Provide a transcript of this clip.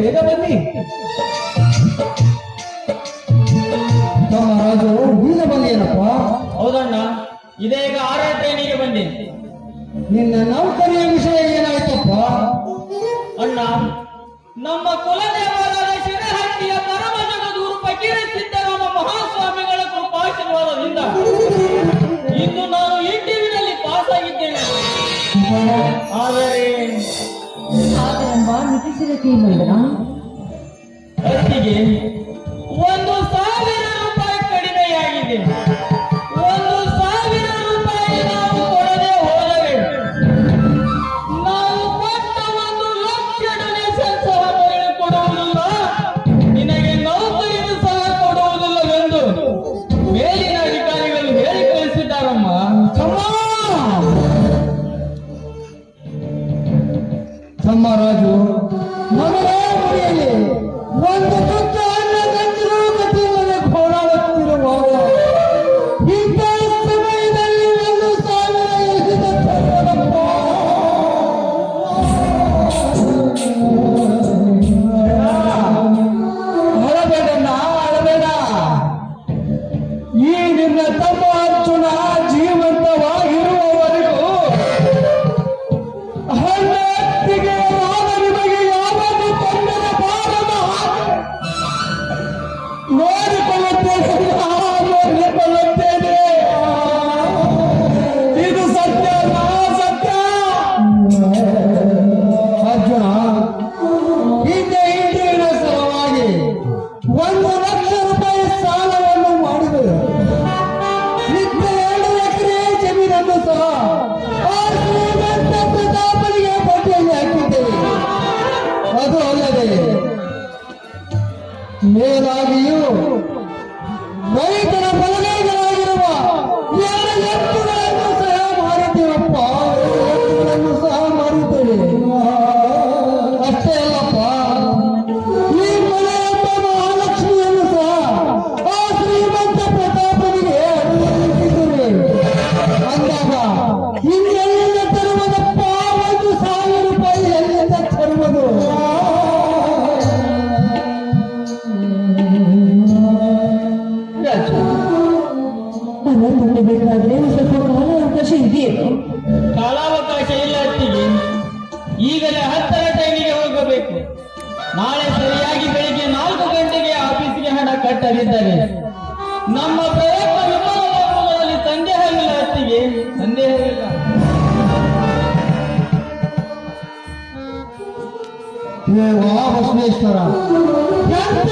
ಬೇಗ ಬನ್ನಿ. ರಾಜು ನೀನು ಬಂದೇನಪ್ಪ? ಹೌದಣ್ಣ, ಇದೀಗ 6ನೇ ಟ್ರೈನಿಗೆ ಬಂದೆ. ನಿನ್ನ ನೌಕರಿಯ ವಿಷಯ ಏನಾಯ್ತಪ್ಪ? ಅಣ್ಣ, ನಮ್ಮ ಕುಲದೇವರಾದ ಶಿರಹಟ್ಟಿಯ ಪರಮ ಜಗದ್ಗುರು ಫಕೀರ ಸಿದ್ದರಾಮ ಮಹಾಸ್ವಾಮಿಗಳ ಕೃಪಾಶೀರ್ವಾದದಿಂದ ಇಂದು ನಾನು ಇಂಟರ್ವ್ಯೂನಲ್ಲಿ ಪಾಸ್ ಆಗಿದ್ದೇನೆ. ಆದರೆ ಅತ್ತಿಗೆ 1,000 ರೂಪಾಯಿ ಕಡಿಮೆಯಾಗಿದೆ. 1,000 ರೂಪಾಯಿ ನಾವು ಕೊಡದೆ ಹೋದರೆ ನಾವು ಕೊಟ್ಟ 1,00,000 ಡೊನೇಷನ್ ಸಹ ಕೊಡುವುದಿಲ್ಲ, ನಿನಗೆ ನೌಕರಿಯನ್ನು ಸಹ ಕೊಡುವುದಿಲ್ಲವೆಂದು ಮೇಲಿನ ಅಧಿಕಾರಿಗಳು ಹೇಳಿ ಕಳಿಸಿದ್ದಾರಮ್ಮ. ತಮ್ಮ ರಾಜು, ಮಗನೇ ಮುಡಿಯಲ್ಲಿ ಒಂದು ತುತ್ತು ಅನ್ನ ಗಂಜಿಗೂ ಗತಿಯಿಲ್ಲದೆ ಹೋರಾಡುತ್ತಿರುವಾಗ ಇಂಥ ಸಮಯದಲ್ಲಿ 1,000 ಎಲ್ಲಿಂದ ತರುವುದಪ್ಪ? ಅಳಬೇಡಣ್ಣ, ಅಳಬೇಡ. ಈ ನಿನ್ನ ತಮ್ಮ ಅರ್ಜುನ ಜೀವಂತವಾಗಿರುವವರೆಗೂ ಹಣ್ಣತ್ತಿಗೆ ನಿಮಗೆ ಯಾವಾಗ ತೊಂದರೆ ಬಾರದ ನೋಡಿಕೊಳ್ಳುತ್ತೇನೆ, ನೋಡಿಕೊಳ್ಳುತ್ತೇನೆ. ಇದು ಸತ್ಯ, ಸತ್ಯ. ಅರ್ಜುನ, ಹಿಂದೆ ಇಂದಿನ ಸಲುವಾಗಿ 1,00,000 ರೂಪಾಯಿ ಸಾಲವನ್ನು ಮಾಡಿದರು. 2 ಎಕರೆ ಜಮೀನನ್ನು ಸಹ ಆ ಶ್ರೀಮಂತ ಪ್ರತಾಪನಿಗೆ ಬಡ್ಡಿಯಲ್ಲಿ ಹಾಕಿದ್ದೇವೆ. ಅದು ಅಲ್ಲದೆ ಮೇಲಾಗಿಯೂ ರೈತರ ಬಲಗೈಗಳಾಗಿರುವ 2 ಎತ್ತುಗಳನ್ನು ಸಹ ಮಾರಿದ್ದೇವಪ್ಪ, 2 ಎತ್ತುಗಳನ್ನು ಸಹ ಮಾರಿದ್ದೇವೆ. ಅಷ್ಟೇ ಅಲ್ಲಪ್ಪ, ಈ ಮನೆಯೊಬ್ಬ ಮಹಾಲಕ್ಷ್ಮಿಯನ್ನು ಸಹ ಆ ಶ್ರೀಮಂತ ಪ್ರತಾಪನಿಗೆ ಅಡುಗೆಯಿಟ್ಟಿದ್ದೇವೆ. ಅಂದಾಗ ಇನ್ನೆಲ್ಲಿಂದ ತರುವುದಪ್ಪ? 1,000 ರೂಪಾಯಿ ಎಲ್ಲಿಂದ ತರುವುದು? ಬೇಕಾದ್ರೆ ಸ್ವಲ್ಪ ಕಾಲಾವಕಾಶ ಇದೆಯೇನು? ಕಾಲಾವಕಾಶ ಇಲ್ಲ ಅತ್ತಿಗೆ. ಈಗಲೇ 10ರ ಟ್ರೈನಿಗೆ ಹೋಗಬೇಕು. ನಾಳೆ ಸರಿಯಾಗಿ ಬೆಳಿಗ್ಗೆ 4 ಗಂಟೆಗೆ ಆಫೀಸ್ಗೆ ಹಣ ಕಟ್ಟಲಿದ್ದಾರೆ. ನಮ್ಮ ಪ್ರಯತ್ನ ವಿಫಲವಾಗುವುದರಲ್ಲಿ ಸಂದೇಹವಿಲ್ಲ ಅತ್ತಿಗೆ, ಸಂದೇಹವಿಲ್ಲ. ದೇವಾ ಬಸವೇಶ್ವರ, ಎಂತ